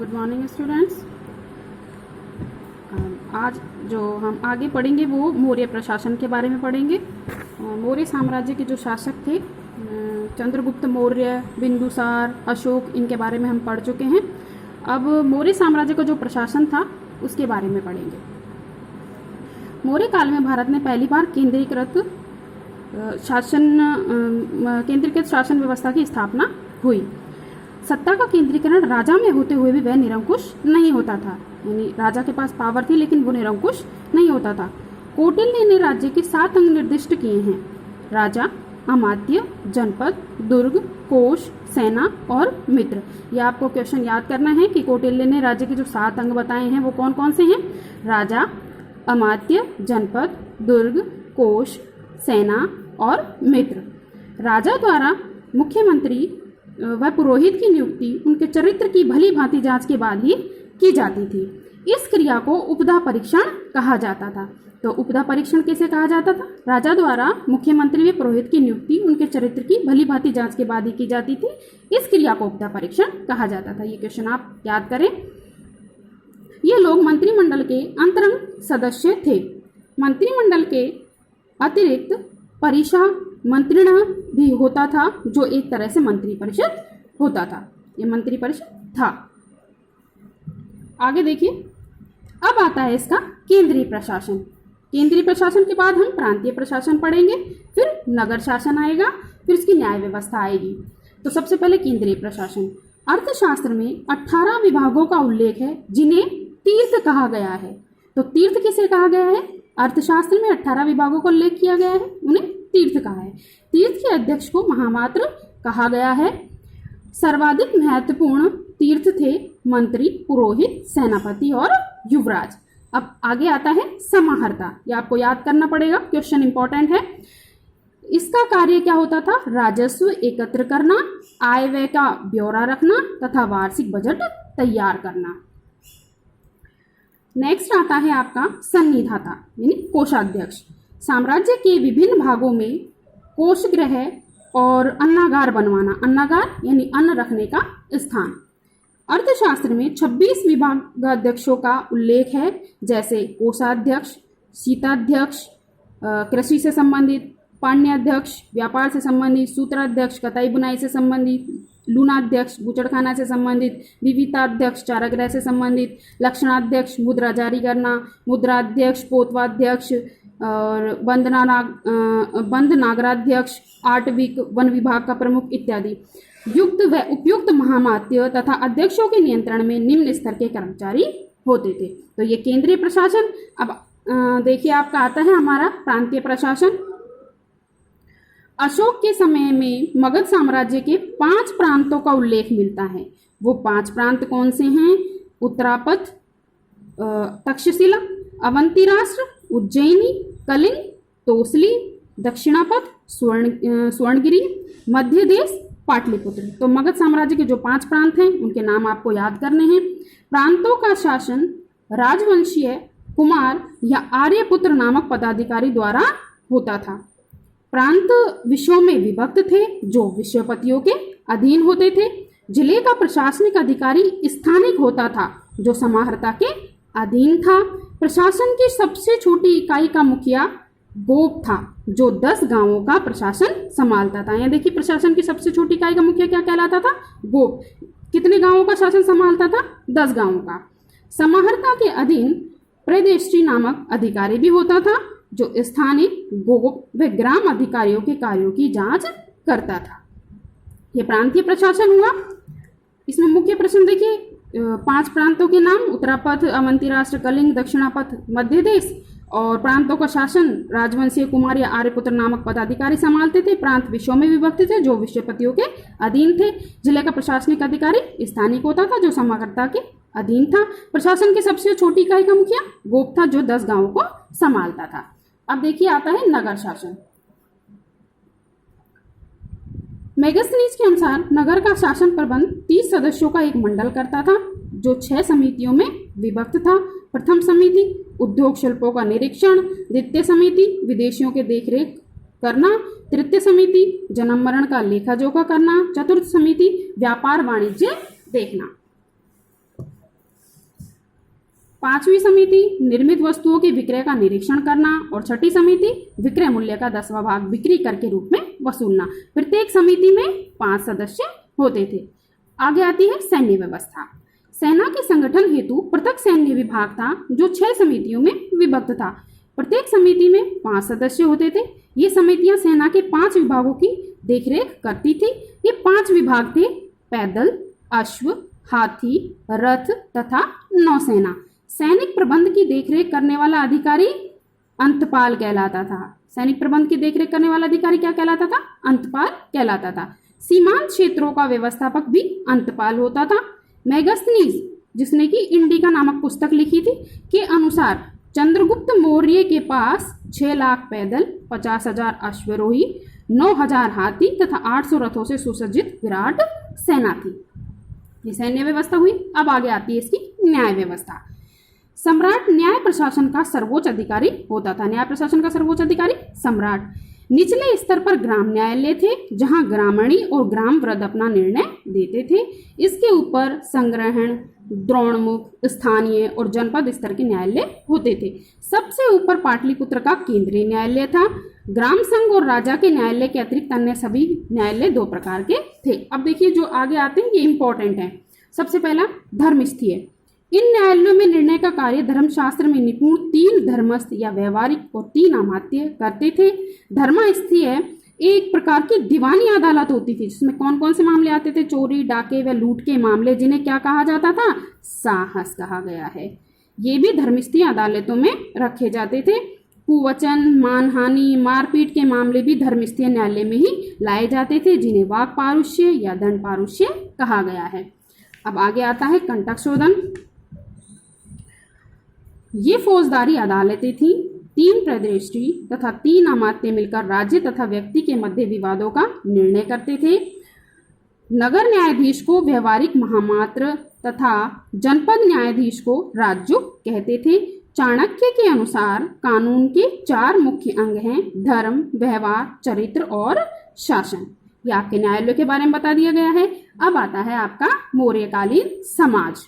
Good morning students. आज जो हम आगे पढ़ेंगे वो मौर्य प्रशासन के बारे में पढ़ेंगे। मौर्य साम्राज्य के जो शासक थे चंद्रगुप्त मौर्य, बिंदुसार, अशोक, इनके बारे में हम पढ़ चुके हैं। अब मौर्य साम्राज्य का जो प्रशासन था उसके बारे में पढ़ेंगे। मौर्य काल में भारत में पहली बार केंद्रीकृत शासन व्यवस्था की स्थापना हुई। सत्ता का केंद्रीकरण राजा में होते हुए भी वह निरंकुश नहीं होता था, यानी राजा के पास पावर थी लेकिन वो निरंकुश नहीं होता था। कौटिल्य ने राज्य के 7 अंग निर्दिष्ट किए हैं: राजा, अमात्य, जनपद, दुर्ग, कोष, सेना और मित्र। यह आपको क्वेश्चन याद करना है कि कौटिल्य ने राज्य के जो 7 अंग बताए हैं वो कौन कौन से हैं? राजा, अमात्य, जनपद, दुर्ग, कोष, सेना और मित्र। राजा द्वारा मुख्यमंत्री व पुरोहित की नियुक्ति उनके चरित्र की भली भांति जांच के बाद ही की जाती थी। इस क्रिया को उपधा परीक्षण कहा जाता था। तो उपधा परीक्षण कैसे कहा जाता था? राजा द्वारा मुख्यमंत्री व पुरोहित की नियुक्ति उनके चरित्र की भली भांति जांच के बाद ही की जाती थी। इस क्रिया को उपधा परीक्षण कहा जाता था। ये क्वेश्चन आप याद करें। ये लोग मंत्रिमंडल के अंतरंग सदस्य थे। मंत्रिमंडल के अतिरिक्त परिषा मंत्रिणा भी होता था, जो एक तरह से मंत्री परिषद होता था। ये मंत्री परिषद था। आगे देखिए, अब आता है इसका केंद्रीय प्रशासन। केंद्रीय प्रशासन के बाद हम प्रांतीय प्रशासन पढ़ेंगे, फिर नगर शासन आएगा, फिर इसकी न्याय व्यवस्था आएगी। तो सबसे पहले केंद्रीय प्रशासन। अर्थशास्त्र में 18 विभागों का उल्लेख है जिन्हें तीर्थ कहा गया है। तो तीर्थ किसे कहा गया है? अर्थशास्त्र में 18 विभागों का उल्लेख किया गया है, उन्हें तीर्थ कहा है। तीर्थ के अध्यक्ष को महामात्र कहा गया है। सर्वाधिक महत्वपूर्ण तीर्थ थे मंत्री, पुरोहित, सेनापति और युवराज। अब आगे आता है समाहर्ता। यह आपको याद करना पड़ेगा, क्वेश्चन इंपॉर्टेंट है। इसका कार्य क्या होता था? राजस्व एकत्र करना, आय व्यय का ब्यौरा रखना तथा वार्षिक बजट तैयार करना। नेक्स्ट आता है आपका सन्निधाता यानी कोषाध्यक्ष। साम्राज्य के विभिन्न भागों में कोषगृह और अन्नागार बनवाना। अन्नागार यानी अन्न रखने का स्थान। अर्थशास्त्र में 26 विभागाध्यक्षों का उल्लेख है, जैसे कोषाध्यक्ष, शीताध्यक्ष कृषि से संबंधित, पाण्याध्यक्ष व्यापार से संबंधित, सूत्राध्यक्ष कताई बुनाई से संबंधित, लूनाध्यक्ष बुचड़खाना से संबंधित, विविताध्यक्ष चारागृह से संबंधित, लक्षणाध्यक्ष मुद्रा जारी करना, मुद्राध्यक्ष पोतवाध्यक्ष और बंद नागराध्यक्ष, आटविक वन विभाग का प्रमुख इत्यादि। युक्त व उपयुक्त महामात्य तथा अध्यक्षों के नियंत्रण में निम्न स्तर के कर्मचारी होते थे। तो ये केंद्रीय प्रशासन। अब देखिए आपका आता है हमारा प्रांतीय प्रशासन। अशोक के समय में मगध साम्राज्य के 5 प्रांतों का उल्लेख मिलता है। वो 5 प्रांत कौन से हैं? उत्तरापथ, तक्षशिला, अवंती राष्ट्र, उज्जैनी, कलिंग, तोसली, दक्षिणापथ, स्वर्णगिरी, मध्य देश, पाटलिपुत्र। तो मगध साम्राज्य के जो 5 प्रांत हैं उनके नाम आपको याद करने हैं। प्रांतों का शासन राजवंशीय कुमार या आर्यपुत्र नामक पदाधिकारी द्वारा होता था। प्रांत विषयों में विभक्त थे जो विषयपतियों के अधीन होते थे। जिले का प्रशासनिक अधिकारी स्थानिक होता था जो समाहर्ता के अधीन था। प्रशासन की सबसे छोटी इकाई का मुखिया गोप था जो 10 गांवों का प्रशासन संभालता था। यहाँ देखिए, प्रशासन की सबसे छोटी इकाई का मुखिया क्या कहलाता था? गोप। कितने गांवों का शासन संभालता था? 10 गांवों का। समाहर्ता के अधीन प्रदेष्टि नामक अधिकारी भी होता था जो स्थानीय गोप व ग्राम अधिकारियों के कार्यों की जांच करता था। ये प्रांतीय प्रशासन हुआ। इसमें मुख्य प्रश्न देखिए, 5 प्रांतों के नाम: उत्तरापथ, अवंती राष्ट्र, कलिंग, दक्षिणापथ, मध्य देश। और प्रांतों का शासन राजवंशीय कुमार या आर्यपुत्र नामक पदाधिकारी संभालते थे। प्रांत विषयों में विभक्त थे जो विषयपतियों के अधीन थे। जिले का प्रशासनिक अधिकारी स्थानिक होता था जो समाहर्ता के अधीन था। प्रशासन की सबसे छोटी इकाई का मुखिया गोप था जो 10 गांवों को संभालता था। अब देखिए आता है नगर शासन। मेगास्थनीज के अनुसार नगर का शासन प्रबंध 30 सदस्यों का एक मंडल करता था जो 6 समितियों में विभक्त था। प्रथम समिति उद्योग शिल्पों का निरीक्षण, द्वितीय समिति विदेशियों के देखरेख करना, तृतीय समिति जन्म मरण का लेखा जोखा करना, चतुर्थ समिति व्यापार वाणिज्य देखना। 5वीं समिति निर्मित वस्तुओं के विक्रय का निरीक्षण करना, और 6ठी समिति विक्रय मूल्य का 10वां भाग बिक्री कर के रूप में वसूलना। प्रत्येक समिति में 5 सदस्य होते थे। आगे आती है सैन्य व्यवस्था। सेना के संगठन हेतु पृथक सैन्य विभाग था जो 6 समितियों में विभक्त था। प्रत्येक समिति में 5 सदस्य होते थे। ये समितियां सेना के 5 विभागों की देखरेख करती थी। ये 5 विभाग थे: पैदल, अश्व, हाथी, रथ तथा नौसेना। सैनिक प्रबंध की देखरेख करने वाला अधिकारी अंतपाल कहलाता था। सैनिक प्रबंध की देखरेख करने वाला अधिकारी क्या कहलाता था? अंतपाल कहलाता था। सीमांत क्षेत्रों का व्यवस्थापक भी अंतपाल होता था। मेगस्थनीज, जिसने कि इंडिका नामक पुस्तक लिखी थी, के अनुसार चंद्रगुप्त मौर्य के पास 6 लाख पैदल, 50,000 अश्वरोही, 9,000 हाथी तथा 800 रथों से सुसज्जित विराट सेना थी। ये सैन्य व्यवस्था हुई। अब आगे आती है इसकी न्याय व्यवस्था। सम्राट न्याय प्रशासन का सर्वोच्च अधिकारी होता था। न्याय प्रशासन का सर्वोच्च अधिकारी सम्राट। निचले स्तर पर ग्राम न्यायालय थे, जहां ग्रामणी और ग्राम वृद्ध अपना निर्णय देते थे। इसके ऊपर संग्रहण, द्रोणमुख, स्थानीय और जनपद स्तर के न्यायालय होते थे। सबसे ऊपर पाटलिपुत्र का केंद्रीय न्यायालय था। ग्राम संघ और राजा के न्यायालय के अतिरिक्त अन्य सभी न्यायालय 2 प्रकार के थे। अब देखिए जो आगे आते हैं ये इंपॉर्टेंट है। सबसे पहला धर्मस्थीय। इन न्यायालयों में निर्णय का कार्य धर्मशास्त्र में निपुण 3 धर्मस्थ या व्यवहारिक और 3 अमात्य करते थे। धर्मस्थीय एक प्रकार की दीवानी अदालत होती थी, जिसमें कौन कौन से मामले आते थे? चोरी, डाके व लूट के मामले, जिन्हें क्या कहा जाता था? साहस कहा गया है। ये भी धर्मस्थीय अदालतों में रखे जाते थे। कुवचन, मानहानि, मारपीट के मामले भी धर्मस्थीय न्यायालय में ही लाए जाते थे, जिन्हें वाक पारुष्य या दंड पारुष्य कहा गया है। अब आगे आता है कंटक शोधन। ये फौजदारी अदालतें थीं। 3 प्रदृष्टि तथा 3 अमात्य मिलकर राज्य तथा व्यक्ति के मध्य विवादों का निर्णय करते थे। नगर न्यायाधीश को व्यवहारिक महामात्र तथा जनपद न्यायाधीश को राजयुग कहते थे। चाणक्य के अनुसार कानून के 4 मुख्य अंग हैं: धर्म, व्यवहार, चरित्र और शासन। ये आपके न्यायालयों के बारे में बता दिया गया है। अब आता है आपका मौर्यकालीन समाज।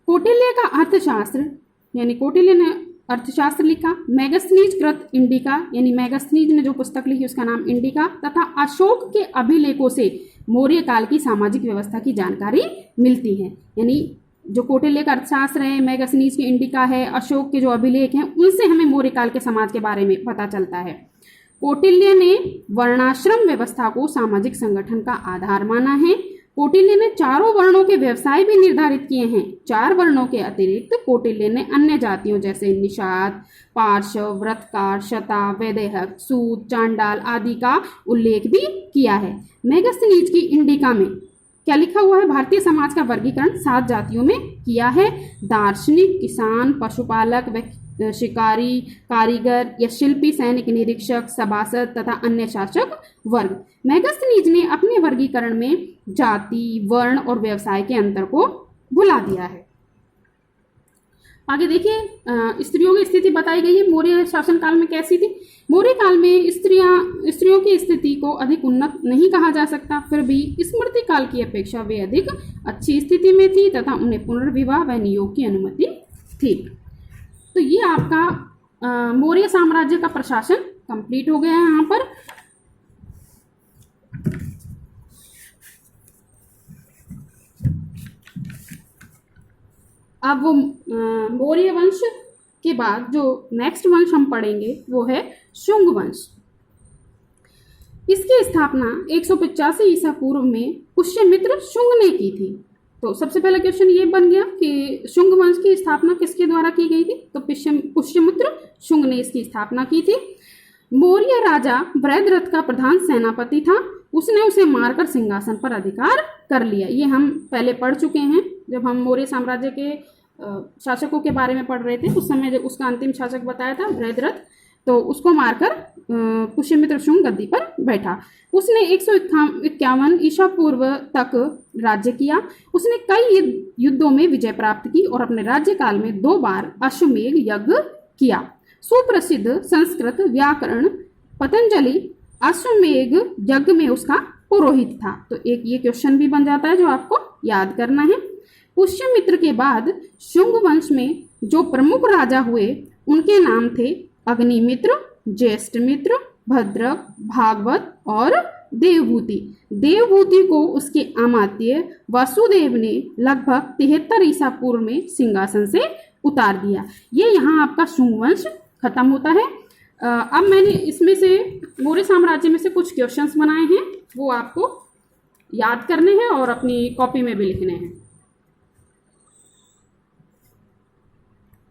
कौटिल्य का अर्थशास्त्र, यानी कौटिल्य ने अर्थशास्त्र लिखा। मेगस्थनीज कृत इंडिका, यानी मेगस्थनीज ने जो पुस्तक लिखी उसका नाम इंडिका, तथा अशोक के अभिलेखों से मौर्य काल की सामाजिक व्यवस्था की जानकारी मिलती है। यानी जो कौटिल्य का अर्थशास्त्र है, मेगस्थनीज की इंडिका है, अशोक के जो अभिलेख हैं, उनसे हमें मौर्य काल के समाज के बारे में पता चलता है। कौटिल्य ने वर्णाश्रम व्यवस्था को सामाजिक संगठन का आधार माना है। कौटिल्य ने 4 वर्णों के व्यवसाय भी निर्धारित किए हैं। 4 वर्णों के अतिरिक्त कौटिल्य ने अन्य जातियों जैसे निषाद, पार्श्व, व्रतकार, शता, वैदेहक, सूत, चांडाल आदि का उल्लेख भी किया है। मेगस्थनीज की इंडिका में क्या लिखा हुआ है? भारतीय समाज का वर्गीकरण 7 जातियों में किया है: दार्शनिक, किसान, पशुपालक व शिकारी, कारीगर या शिल्पी, सैनिक, निरीक्षक, सभासद तथा अन्य शासक वर्ग। मेगस्थनीज ने अपने वर्गीकरण में जाति, वर्ण और व्यवसाय के अंतर को भुला दिया है। आगे देखिए, स्त्रियों की स्थिति बताई गई है। मौर्य शासन काल में कैसी थी? मौर्य काल में स्त्रियों की स्थिति को अधिक उन्नत नहीं कहा जा सकता, फिर भी स्मृति काल की अपेक्षा वे अधिक अच्छी स्थिति में थी तथा उन्हें पुनर्विवाह व नियोग की अनुमति थी। तो ये आपका मौर्य साम्राज्य का प्रशासन कंप्लीट हो गया है। यहाँ पर अब वो मौर्य वंश के बाद जो नेक्स्ट वंश हम पढ़ेंगे वो है शुंग वंश। इसकी स्थापना 185 ईसा पूर्व में पुष्यमित्र शुंग ने की थी। तो सबसे पहला क्वेश्चन ये बन गया कि शुंग वंश की स्थापना किसके द्वारा की गई थी? तो पुष्यमित्र शुंग ने इसकी स्थापना की थी। मौर्य राजा वृद्धरथ का प्रधान सेनापति था। उसने उसे मारकर सिंहासन पर अधिकार कर लिया। ये हम पहले पढ़ चुके हैं जब हम मौर्य साम्राज्य के शासकों के बारे में पढ़ रहे थे। उस समय जब उसका अंतिम शासक बताया था वृद्धरथ, तो उसको मारकर पुष्यमित्र शुंग गद्दी पर बैठा। उसने 151 ईसा पूर्व तक राज्य किया। उसने कई युद्धों में विजय प्राप्त की और अपने राज्यकाल में 2 बार अश्वमेध यज्ञ किया। सुप्रसिद्ध संस्कृत व्याकरण पतंजलि अश्वमेध यज्ञ में उसका पुरोहित था। तो एक ये क्वेश्चन भी बन जाता है जो आपको याद करना है। पुष्यमित्र के बाद शुंग वंश में जो प्रमुख राजा हुए उनके नाम थे अग्निमित्र, ज्येष्ठमित्र, भद्रक, भागवत और देवभूति। देवभूति को उसके अमात्य वसुदेव ने लगभग 73 ईसा पूर्व में सिंहासन से उतार दिया। ये यहाँ आपका शुंग वंश खत्म होता है। अब मैंने इसमें से मौर्य साम्राज्य में से कुछ क्वेश्चंस बनाए हैं, वो आपको याद करने हैं और अपनी कॉपी में भी लिखने हैं।